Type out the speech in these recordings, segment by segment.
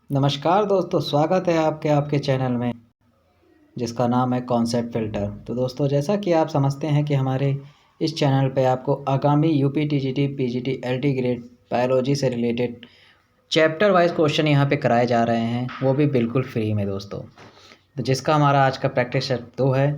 नमस्कार दोस्तों, स्वागत है आपके चैनल में जिसका नाम है कॉन्सेप्ट फ़िल्टर। तो दोस्तों, जैसा कि आप समझते हैं कि हमारे इस चैनल पे आपको आगामी UP TGT PGT LT grade biology से रिलेटेड चैप्टर वाइज क्वेश्चन यहाँ पे कराए जा रहे हैं, वो भी बिल्कुल फ्री में दोस्तों। तो जिसका हमारा आज का प्रैक्टिस सेट 2 है।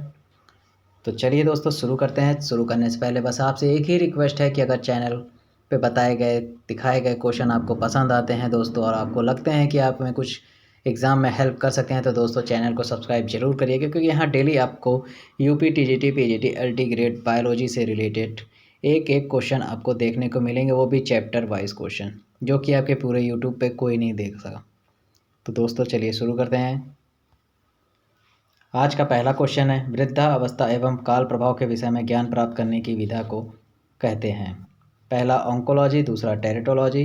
तो चलिए दोस्तों शुरू करते हैं। शुरू करने से पहले बस आपसे एक ही रिक्वेस्ट है कि अगर चैनल पे बताए गए दिखाए गए क्वेश्चन आपको पसंद आते हैं दोस्तों, और आपको लगते हैं कि आप में कुछ एग्ज़ाम में हेल्प कर सकते हैं, तो दोस्तों चैनल को सब्सक्राइब जरूर करिएगा, क्योंकि यहाँ डेली आपको UP TGT PGT LT grade biology से रिलेटेड एक एक क्वेश्चन आपको देखने को मिलेंगे, वो भी चैप्टर वाइज क्वेश्चन, जो कि आपके पूरे यूट्यूब पे कोई नहीं देख सका। तो दोस्तों चलिए शुरू करते हैं। आज का पहला क्वेश्चन है, वृद्धा अवस्था एवं काल प्रभाव के विषय में ज्ञान प्राप्त करने की विधा को कहते हैं। पहला ऑन्कोलॉजी, दूसरा टेरेटोलॉजी,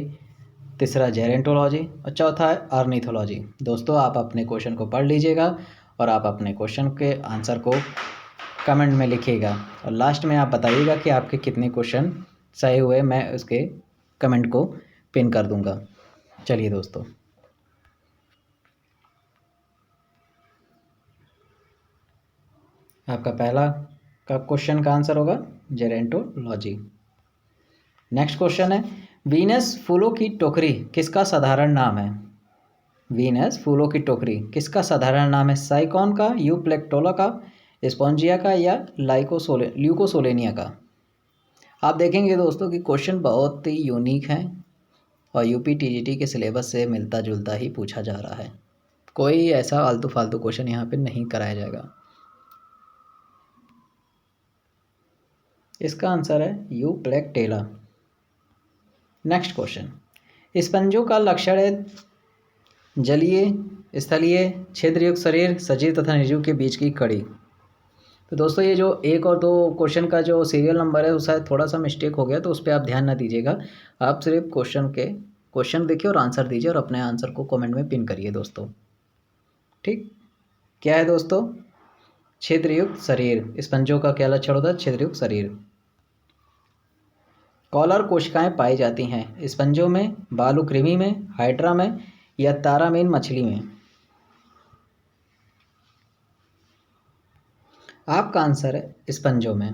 तीसरा जेरेंटोलॉजी और चौथा है ऑर्निथोलॉजी। दोस्तों आप अपने क्वेश्चन को पढ़ लीजिएगा और आप अपने क्वेश्चन के आंसर को कमेंट में लिखिएगा, और लास्ट में आप बताइएगा कि आपके कितने क्वेश्चन सही हुए। मैं उसके कमेंट को पिन कर दूंगा। चलिए दोस्तों, आपका पहला का क्वेश्चन का आंसर होगा जेरेंटोलॉजी। नेक्स्ट क्वेश्चन है, वीनस फूलों की टोकरी किसका साधारण नाम है। वीनस फूलों की टोकरी किसका साधारण नाम है। साइकॉन का, यूप्लेक्टोला का, स्पॉन्जिया का या ल्यूकोसोलेनिया का। आप देखेंगे दोस्तों कि क्वेश्चन बहुत ही यूनिक है और यूपी टीजीटी के सिलेबस से मिलता जुलता ही पूछा जा रहा है। कोई ऐसा आलतू फालतू क्वेश्चन यहाँ पे नहीं कराया जाएगा। इसका आंसर है यूप्लेक्टेला। नेक्स्ट क्वेश्चन, स्पंजों का लक्षण है जलीय, स्थलीय, छिद्रयुक्त शरीर, सजीव तथा निर्जीव के बीच की कड़ी। तो दोस्तों ये जो 1 और 2 क्वेश्चन का जो सीरियल नंबर है वो शायद थोड़ा सा मिस्टेक हो गया, तो उस पर आप ध्यान ना दीजिएगा। आप सिर्फ क्वेश्चन देखिए और आंसर दीजिए, और अपने आंसर को कमेंट में पिन करिए दोस्तों। ठीक, क्या है दोस्तों, छिद्रयुक्त शरीर। स्पंजों का क्या लक्षण होता है, छिद्रयुक्त शरीर। कॉलर कोशिकाएं पाई जाती हैं स्पंजों में, बालू कृमि में, हाइड्रा में या तारामीन मछली में। आपका आंसर है स्पंजों में।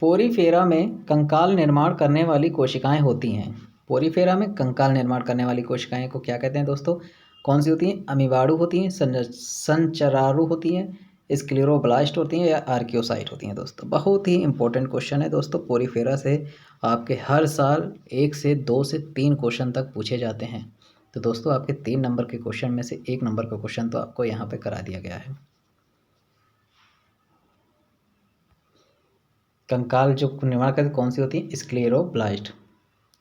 पोरीफेरा में कंकाल निर्माण करने वाली कोशिकाएं होती हैं। पोरीफेरा में कंकाल निर्माण करने वाली कोशिकाएं को क्या कहते हैं दोस्तों, कौन सी होती हैं। अमीबाणु होती हैं, संचराणु होती हैं, स्क्लेरोब्लास्ट होती हैं या आर्कियोसाइट होती हैं। दोस्तों बहुत ही इंपॉर्टेंट क्वेश्चन है दोस्तों। पोरीफेरा से आपके हर साल 1 से 2 से 3 क्वेश्चन तक पूछे जाते हैं। तो दोस्तों आपके 3 नंबर के क्वेश्चन में से 1 नंबर का क्वेश्चन तो आपको यहाँ पे करा दिया गया है। कंकाल जो निर्माण करती कौन सी होती है, स्क्लेरोब्लास्ट।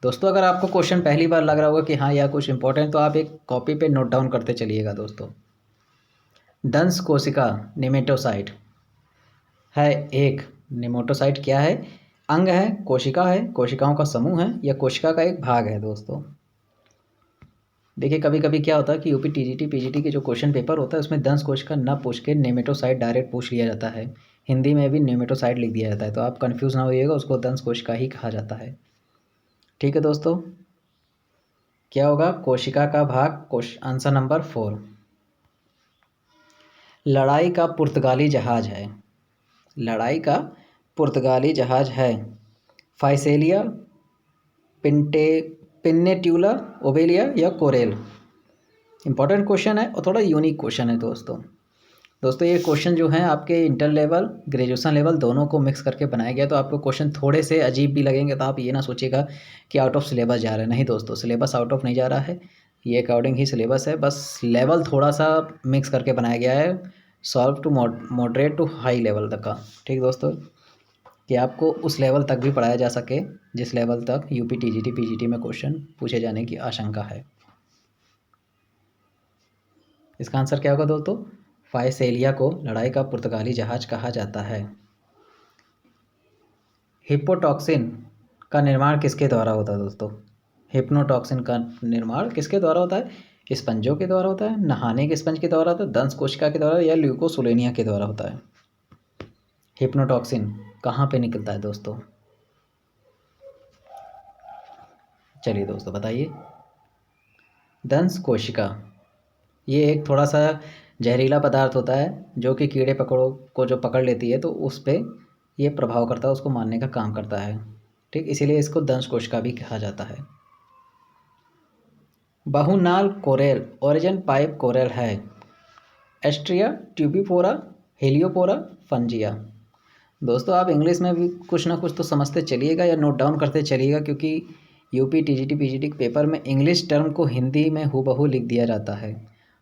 दोस्तों अगर आपको क्वेश्चन पहली बार लग रहा होगा कि हाँ यह कुछ इंपॉर्टेंट, तो आप एक कॉपी पे नोट डाउन करते चलिएगा दोस्तों। दंश कोशिका निमेटोसाइट है एक। निमेटोसाइट क्या है, अंग है, कोशिका है, कोशिकाओं का समूह है या कोशिका का एक भाग है। दोस्तों देखिए कभी कभी क्या होता है कि यूपी टीजीटी पीजीटी के जो क्वेश्चन पेपर होता है उसमें दंश कोशिका न पूछ के नेमेटोसाइट डायरेक्ट पूछ लिया जाता है। हिंदी में भी नेमेटोसाइट लिख दिया जाता है, तो आप कंफ्यूज ना होइएगा, उसको दंश कोशिका ही कहा जाता है। ठीक है दोस्तों, क्या होगा, कोशिका का भाग। Answer number 4। लड़ाई का पुर्तगाली जहाज है। लड़ाई का पुर्तगाली जहाज है फाइसेलिया, पिंटे पिन्नेट्यूला, ओबेलिया या कोरेल। इंपॉर्टेंट क्वेश्चन है और थोड़ा यूनिक क्वेश्चन है दोस्तों। दोस्तों ये क्वेश्चन जो है आपके इंटर लेवल ग्रेजुएशन लेवल दोनों को मिक्स करके बनाया गया, तो आपको क्वेश्चन थोड़े से अजीब भी लगेंगे, तो आप ये ना सोचिएगा कि आउट ऑफ सिलेबस जा रहे हैं। नहीं दोस्तों, सिलेबस आउट ऑफ नहीं जा रहा है, ये अकॉर्डिंग ही सिलेबस है, बस लेवल थोड़ा सा मिक्स करके बनाया गया है, solve to moderate to high level तक का। ठीक दोस्तों, कि आपको उस लेवल तक भी पढ़ाया जा सके जिस लेवल तक यूपी टीजीटी पीजीटी में क्वेश्चन पूछे जाने की आशंका है। इसका आंसर क्या होगा दोस्तों, फाइसेलिया को लड़ाई का पुर्तगाली जहाज कहा जाता है। हिप्पोटॉक्सिन का निर्माण किसके द्वारा होता है दोस्तों। हिप्नोटॉक्सिन का निर्माण किसके द्वारा होता है, स्पंजों के द्वारा होता है, नहाने के स्पंज के द्वारा होता है, दंश कोशिका के द्वारा या ल्यूकोसोलेनिया के द्वारा होता है। हिप्नोटॉक्सिन कहाँ पे निकलता है दोस्तों, चलिए दोस्तों बताइए। दंश कोशिका, ये एक थोड़ा सा जहरीला पदार्थ होता है जो कि कीड़े पकड़ों को जो पकड़ लेती है तो उस पर ये प्रभाव करता है, उसको मारने का काम करता है। ठीक, इसीलिए इसको दंश कोशिका भी कहा जाता है। बहुनाल कोरेल ओरिजिन पाइप कोरेल है। एस्ट्रिया, ट्यूबिफोरा, हेलियोपोरा, फंजिया। दोस्तों आप इंग्लिश में भी कुछ ना कुछ तो समझते चलिएगा या नोट डाउन करते चलिएगा, क्योंकि यूपी टीजीटी पीजीटी के पेपर में इंग्लिश टर्म को हिंदी में हूबहू लिख दिया जाता है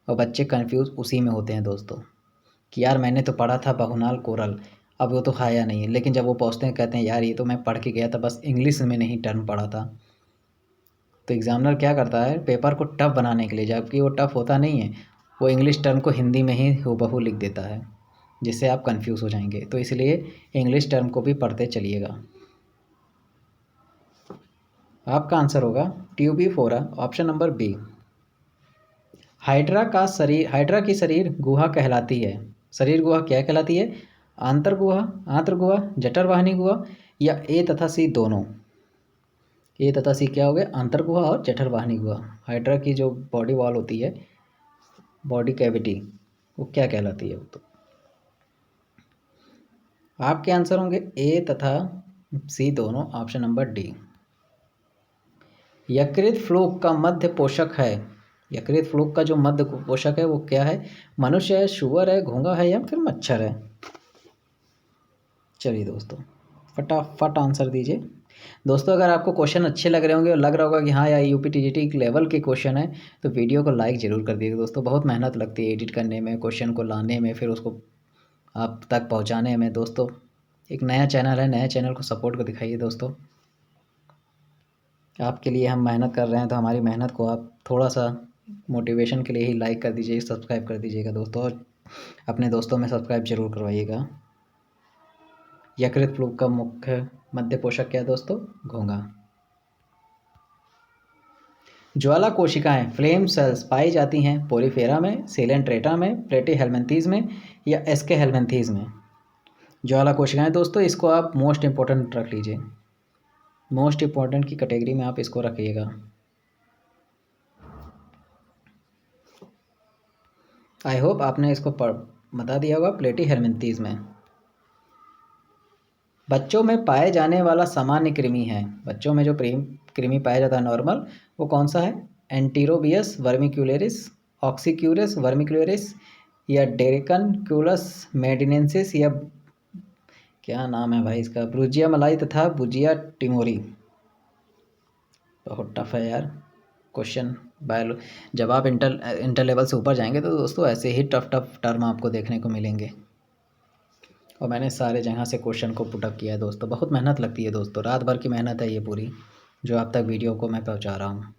और बच्चे कंफ्यूज उसी में होते हैं दोस्तों कि यार मैंने तो पढ़ा था बहुनाल कोरल, अब वो तो खाया नहीं है, लेकिन जब वो पहुँचते हैं कहते हैं यार ये तो मैं पढ़ के गया था, बस इंग्लिश में नहीं टर्म पढ़ा था। तो एग्जामिनर क्या करता है, पेपर को टफ बनाने के लिए, जबकि वो टफ होता नहीं है, वो इंग्लिश टर्म को हिंदी में ही हूबहू लिख देता है, जिससे आप कंफ्यूज हो जाएंगे। तो इसलिए इंग्लिश टर्म को भी पढ़ते चलिएगा। आपका आंसर होगा ट्यूबिफोरा, ऑप्शन नंबर बी। हाइड्रा की शरीर गुहा कहलाती है। शरीर गुहा क्या कहलाती है? आंतर गुहा, आंत्र गुहा, जठरवाहिनी गुहा या ए तथा सी दोनों? ए तथा सी क्या हो गया? आंतर गुहा और जठरवाहिनी गुहा। हाइड्रा की जो बॉडी वॉल होती है, बॉडी कैविटी, वो क्या कहलाती है? वो तो आपके आंसर होंगे ए तथा सी दोनों, ऑप्शन नंबर डी। यकृत फ्लूक का मध्य पोषक है। यकृत फ्लूक का जो मध्य पोषक है वो क्या है? मनुष्य है, शुअर है, घोंघा है या फिर मच्छर है? चलिए दोस्तों फटाफट आंसर दीजिए। दोस्तों अगर आपको क्वेश्चन अच्छे लग रहे होंगे और लग रहा होगा कि हाँ यार यूपी टीजीटी लेवल के क्वेश्चन है, तो वीडियो को लाइक ज़रूर कर दीजिए दोस्तों। बहुत मेहनत लगती है एडिट करने में, क्वेश्चन को लाने में, फिर उसको आप तक पहुँचाने में। दोस्तों एक नया चैनल है, नए चैनल को सपोर्ट को दिखाइए दोस्तों। आपके लिए हम मेहनत कर रहे हैं, तो हमारी मेहनत को आप थोड़ा सा मोटिवेशन के लिए ही लाइक कर दीजिए, सब्सक्राइब कर दीजिएगा दोस्तों, और अपने दोस्तों में सब्सक्राइब जरूर करवाइएगा। यकृत फ्लूक का मुख्य मध्य पोषक क्या है दोस्तों? घोंघा। ज्वाला कोशिकाएं फ्लेम सेल्स पाई जाती हैं पोरीफेरा में, सेलेंट्रेटा में, प्लेटी हेलमिंथीज में या एस्के हेलमिंथीज में? ज्वाला कोशिकाएं दोस्तों, इसको आप मोस्ट इंपॉर्टेंट रख लीजिए, मोस्ट इंपॉर्टेंट की कैटेगरी में आप इसको रखिएगा। आई होप आपने इसको बता दिया होगा, प्लेटी हेलमिंथीज में। बच्चों में पाए जाने वाला सामान्य कृमि है, बच्चों में जो कृमि पाया जाता है नॉर्मल, वो कौन सा है? एंटीरोबियस वर्मिक्यूलेरिस, ऑक्सीक्यूरस वर्मिक्यूलेरिस या डेरिकनक्यूलस मेडिनेंसिस या क्या नाम है भाई इसका, ब्रूजिया मलाई तथा बुजिया टिमोरी। बहुत टफ है यार क्वेश्चन। बायो जब आप इंटर लेवल से ऊपर जाएंगे तो दोस्तों ऐसे ही टफ टफ टर्म आपको देखने को मिलेंगे, और मैंने सारे जगह से क्वेश्चन को पुटअप किया है दोस्तों। बहुत मेहनत लगती है दोस्तों, रात भर की मेहनत है ये पूरी, जो आप तक वीडियो को मैं पहुंचा रहा हूँ।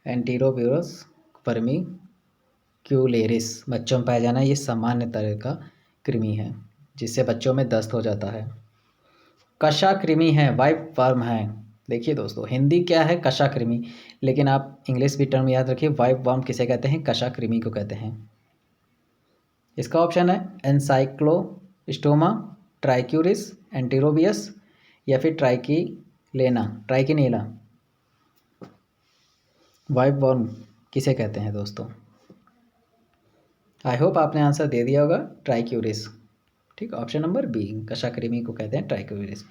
एंटीरोब्यूरस वर्मिक्यूलेरिस बच्चों में पाया जाना, ये सामान्य तरह का कृमि है जिससे बच्चों में दस्त हो जाता है। कशा कृमि है, वाइप वर्म है। देखिए दोस्तों हिंदी क्या है? कशा कृमि, लेकिन आप इंग्लिश भी टर्म याद रखिए, वाइप वर्म किसे कहते हैं? कशा कृमि को कहते हैं। इसका ऑप्शन है एनसाइक्लोस्टोमा, ट्राइक्यूरिस, एंटीरोबियस या फिर ट्राइकिनेला। वाइप वर्म किसे कहते हैं दोस्तों? आई होप आपने आंसर दे दिया होगा, ट्राइक्यूरिस। ठीक, ऑप्शन नंबर बी, कशाकृमि को कहते हैं ट्राइक्यूरिस।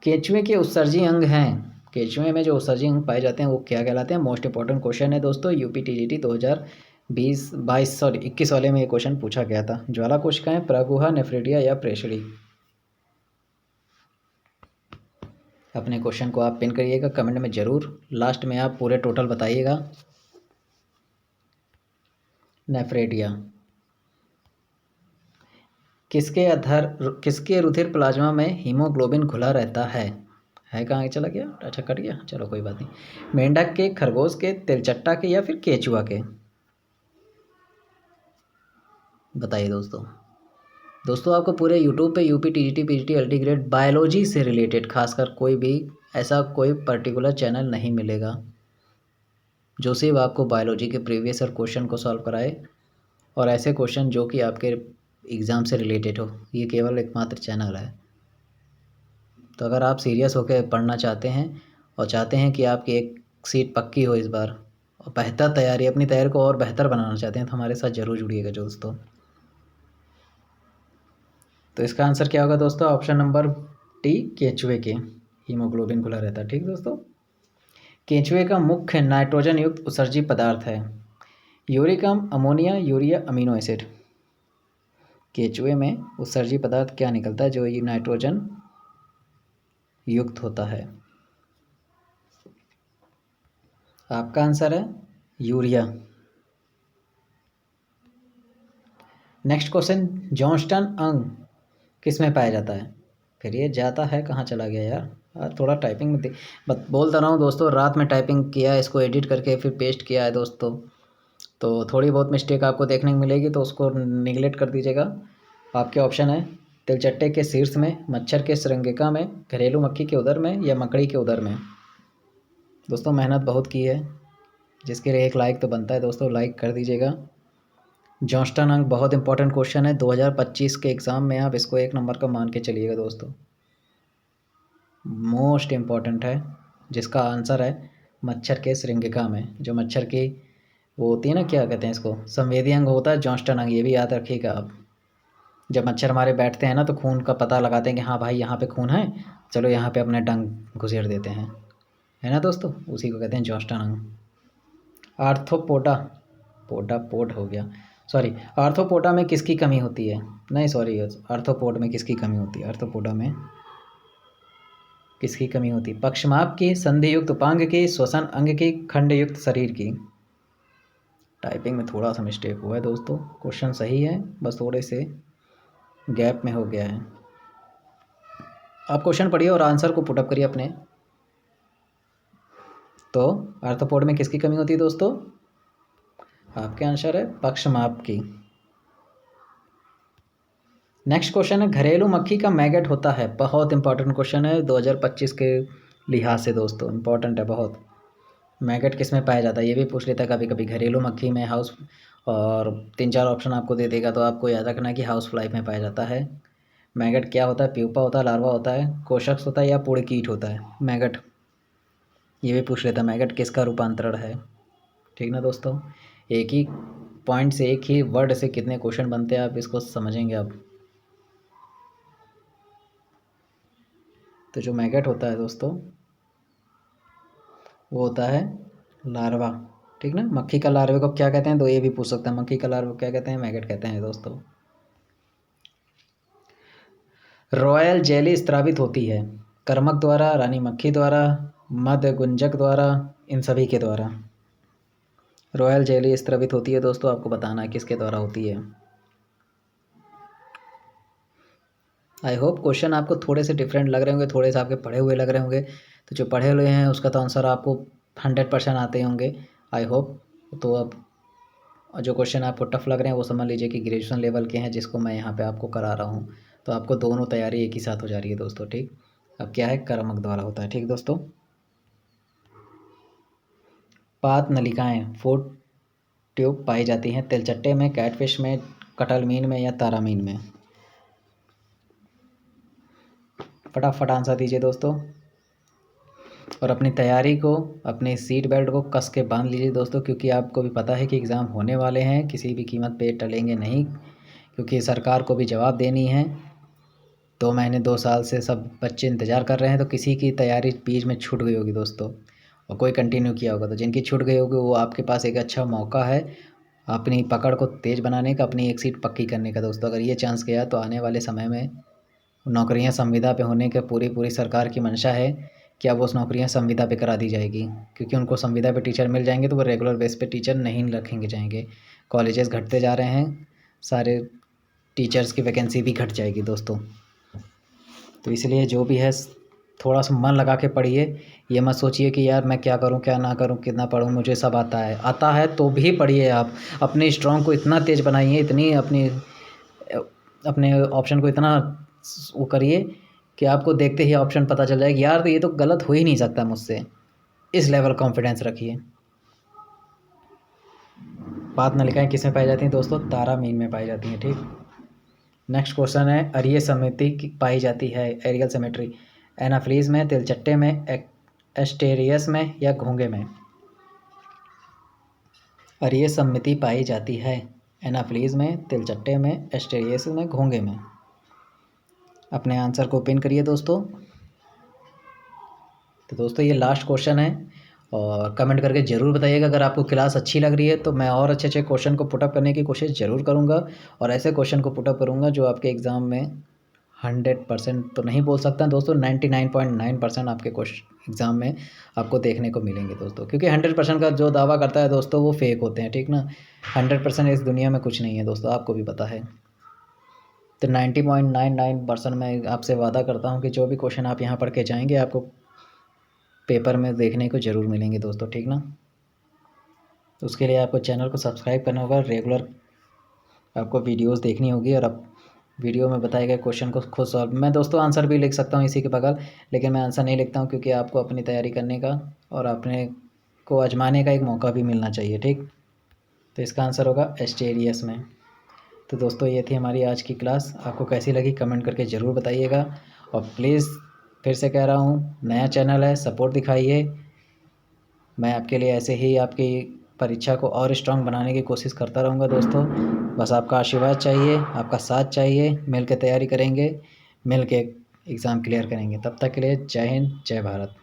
केंचुए के उत्सर्जी अंग हैं, केंचुए में जो उत्सर्जी अंग पाए जाते हैं वो क्या कहलाते हैं? मोस्ट इंपॉर्टेंट क्वेश्चन है दोस्तों, यूपी टीजीटी 2021 वाले में ये क्वेश्चन पूछा गया था। ज्वाला कोशिकाएं, प्रगुहा, नेफ्रेटिया या प्रेषणी? अपने क्वेश्चन को आप पिन करिएगा कमेंट में ज़रूर, लास्ट में आप पूरे टोटल बताइएगा। नेफ्रेटिया। किसके रुधिर प्लाज्मा में हीमोग्लोबिन घुला रहता है कहाँ चला गया? अच्छा कट गया, चलो कोई बात नहीं। मेंढक के, खरगोश के, तिलचट्टा के या फिर केचुआ के? बताइए दोस्तों। दोस्तों आपको पूरे यूट्यूब पे UP TGT PGT LT grade biology से रिलेटेड खासकर कोई भी ऐसा कोई पर्टिकुलर चैनल नहीं मिलेगा जो सिर्फ आपको बायोलॉजी के प्रीवियस ईयर क्वेश्चन को सॉल्व कराए, और ऐसे क्वेश्चन जो कि आपके एग्ज़ाम से रिलेटेड हो। ये केवल एकमात्र चैनल है। तो अगर आप सीरियस होकर पढ़ना चाहते हैं और चाहते हैं कि आपकी एक सीट पक्की हो इस बार, बेहतर तैयारी, अपनी तैयारी को और बेहतर बनाना चाहते हैं तो हमारे साथ ज़रूर जुड़िएगा दोस्तों। तो इसका आंसर क्या होगा दोस्तों? ऑप्शन नंबर डी, केंचुए के हीमोग्लोबिन खुला रहता है। ठीक दोस्तों, केंचुए का मुख्य नाइट्रोजन युक्त उत्सर्जी पदार्थ है यूरिक अम्ल, अमोनिया, यूरिया, अमीनो एसिड। केंचुए में उत्सर्जी पदार्थ क्या निकलता है जो ये नाइट्रोजन युक्त होता है? आपका आंसर है यूरिया। नेक्स्ट क्वेश्चन, जॉन्स्टन अंग किस में पाया जाता है? फिर ये जाता है कहाँ चला गया यार थोड़ा टाइपिंग में बोलता रहा हूँ दोस्तों, रात में टाइपिंग किया है, इसको एडिट करके फिर पेस्ट किया है दोस्तों, तो थोड़ी बहुत मिस्टेक आपको देखने को मिलेगी, तो उसको निगलेक्ट कर दीजिएगा। आपके ऑप्शन है तिलचट्टे के शीर्ष में, मच्छर के श्रृंगिका में, घरेलू मक्खी के उदर में, या मकड़ी के उदर में। दोस्तों मेहनत बहुत की है, जिसके लिए एक लाइक तो बनता है दोस्तों, लाइक कर दीजिएगा। जॉन्स्टन अंक बहुत इंपॉर्टेंट क्वेश्चन है, 2025 के एग्ज़ाम में आप इसको 1 नंबर का मान के चलिएगा दोस्तों, मोस्ट इम्पॉर्टेंट है, जिसका आंसर है मच्छर के श्रृंगिका में। जो मच्छर की वो होती है ना, क्या कहते हैं इसको, संवेदी अंग होता है जॉन्स्टन अंग, ये भी याद रखिएगा आप। जब मच्छर हमारे बैठते हैं ना तो खून का पता लगाते हैं कि हाँ भाई यहाँ पे खून है, चलो यहाँ पे अपने डंक घुसेड़ देते हैं, है ना दोस्तों, उसी को कहते हैं जॉन्स्टन अंग। आर्थ्रोपोडा, पोड हो गया, सॉरी, आर्थ्रोपोडा में किसकी कमी होती है? नहीं सॉरी, आर्थ्रोपोड में किसकी कमी होती है? आर्थ्रोपोडा में किसकी कमी होती है? पक्षमाप की, संधि युक्त उपांग की, श्वसन अंग की, खंड युक्त शरीर की। टाइपिंग में थोड़ा सा मिस्टेक हुआ है दोस्तों, क्वेश्चन सही है, बस थोड़े से गैप में हो गया है। आप क्वेश्चन पढ़िए और आंसर को पुटअप करिए अपने। तो आर्थ्रोपोड में किसकी कमी होती है दोस्तों? आपके आंसर है पक्षमाप की। नेक्स्ट क्वेश्चन है, घरेलू मक्खी का मैगेट होता है। बहुत इंपॉर्टेंट क्वेश्चन है 2025 के लिहाज से दोस्तों, इंपॉर्टेंट है बहुत। मैगेट किस में पाया जाता है ये भी पूछ लेता है कभी कभी, घरेलू मक्खी में, हाउस, और 3-4 ऑप्शन आपको दे देगा, तो आपको याद रखना है कि हाउस फ्लाई में पाया जाता है। मैगेट क्या होता है? प्यूपा होता है, लार्वा होता है, कोशक्स होता है, या पूर्ण कीट होता है? मैगेट ये भी पूछ लेता है, मैगेट किसका रूपांतरण है? ठीक ना दोस्तों, एक ही पॉइंट से, एक ही वर्ड से कितने क्वेश्चन बनते हैं आप इसको समझेंगे अब। तो जो मैगेट होता है दोस्तों वो होता है लार्वा। ठीक ना, मक्खी का लार्वे को क्या कहते हैं? तो ये भी पूछ सकते हैं, मक्खी का लार्वे को क्या कहते हैं? मैगेट कहते हैं दोस्तों। रॉयल जेली स्त्रावित होती है कर्मक द्वारा, रानी मक्खी द्वारा, मध्य गुंजक द्वारा, इन सभी के द्वारा। रॉयल जेली स्त्रावित होती है दोस्तों, आपको बताना है किसके द्वारा होती है। आई होप क्वेश्चन आपको थोड़े से डिफरेंट लग रहे होंगे, थोड़े से आपके पढ़े हुए लग रहे होंगे, तो जो पढ़े हुए हैं उसका तो आंसर आपको 100% आते होंगे, आई होप। तो अब जो क्वेश्चन आपको टफ लग रहे हैं वो समझ लीजिए कि ग्रेजुएशन लेवल के हैं, जिसको मैं यहाँ पे आपको करा रहा हूँ, तो आपको दोनों तैयारी एक ही साथ हो जा रही है दोस्तों। ठीक, अब क्या है, कर्मक द्वारा होता है। ठीक दोस्तों, पात नलिकाएँ, फूड ट्यूब पाई जाती हैं तिलचट्टे में, कैटफिश में, कटलमीन में, या तारामीन में? फटाफट आंसर दीजिए दोस्तों, और अपनी तैयारी को, अपने सीट बेल्ट को कस के बांध लीजिए दोस्तों, क्योंकि आपको भी पता है कि एग्ज़ाम होने वाले हैं, किसी भी कीमत पे टलेंगे नहीं, क्योंकि सरकार को भी जवाब देनी है। 2 महीने 2 साल से सब बच्चे इंतज़ार कर रहे हैं, तो किसी की तैयारी बीच में छूट गई होगी दोस्तों, और कोई कंटिन्यू किया होगा, तो जिनकी छूट गई होगी वो आपके पास एक अच्छा मौका है अपनी पकड़ को तेज़ बनाने का, अपनी एक सीट पक्की करने का दोस्तों। अगर ये चांस गया तो आने वाले समय में नौकरियां संविदा पे होने के पूरी सरकार की मंशा है कि अब उस नौकरियां संविदा पे करा दी जाएगी, क्योंकि उनको संविदा पे टीचर मिल जाएंगे तो वो रेगुलर बेस पे टीचर नहीं रखेंगे जाएंगे। कॉलेजेस घटते जा रहे हैं, सारे टीचर्स की वैकेंसी भी घट जाएगी दोस्तों। तो इसलिए जो भी है थोड़ा सा मन लगा के पढ़िए, ये मत सोचिए कि यार मैं क्या करूं क्या ना करूं, कितना पढूं, मुझे सब आता है तो भी पढ़िए। आप अपने स्ट्रॉन्ग को इतना तेज़ बनाइए, इतनी अपने ऑप्शन को इतना वो करिए कि आपको देखते ही ऑप्शन पता चल जाएगा, यार तो ये तो गलत हो ही नहीं सकता मुझसे, इस लेवल कॉन्फिडेंस रखिए। पात नलिकाएँ किस में पाई जाती हैं दोस्तों? तारामीन में पाई जाती हैं। ठीक, नेक्स्ट क्वेश्चन है, अरीय समिति पाई जाती है, एरियल सिमेट्री, एनाफ्रीज में, तिलचट्टे में, एस्टेरियस में, या घोंगे में? और ये सममिति पाई जाती है एनाफिलीज में, तिलचट्टे में, एस्टेरियासिस में, घोंघे में। अपने आंसर को पिन करिए दोस्तों। तो दोस्तों ये लास्ट क्वेश्चन है और कमेंट करके ज़रूर बताइएगा। अगर आपको क्लास अच्छी लग रही है तो मैं और अच्छे अच्छे क्वेश्चन को पुटअप करने की कोशिश ज़रूर करूँगा और ऐसे क्वेश्चन को पुटअप करूँगा जो आपके एग्ज़ाम में 100% तो नहीं बोल सकता दोस्तों, 99.9% आपके क्वेश्चन एग्ज़ाम में आपको देखने को मिलेंगे दोस्तों। क्योंकि 100% का जो दावा करता है दोस्तों वो फेक होते हैं, ठीक ना। 100% इस दुनिया में कुछ नहीं है दोस्तों, आपको भी पता है। तो 90.99% मैं आपसे वादा करता हूँ कि जो भी क्वेश्चन आप यहाँ पढ़ के जाएंगे आपको पेपर में देखने को ज़रूर मिलेंगे दोस्तों, ठीक ना। तो उसके लिए आपको चैनल को सब्सक्राइब करना होगा, रेगुलर आपको वीडियोस देखनी होगी और अब वीडियो में बताए गए क्वेश्चन को खुद सॉल्व। मैं दोस्तों आंसर भी लिख सकता हूँ इसी के बगल, लेकिन मैं आंसर नहीं लिखता हूँ क्योंकि आपको अपनी तैयारी करने का और अपने को आजमाने का एक मौका भी मिलना चाहिए, ठीक। तो इसका आंसर होगा एस्टेरियस में। तो दोस्तों ये थी हमारी आज की क्लास। आपको कैसी लगी कमेंट करके ज़रूर बताइएगा और प्लीज़ फिर से कह रहा हूँ, नया चैनल है, सपोर्ट दिखाइए। मैं आपके लिए ऐसे ही आपकी परीक्षा को और स्ट्रांग बनाने की कोशिश करता रहूँगा दोस्तों। बस आपका आशीर्वाद चाहिए, आपका साथ चाहिए। मिल के तैयारी करेंगे, मिल के एग्ज़ाम क्लियर करेंगे। तब तक के लिए जय हिंद, जय भारत।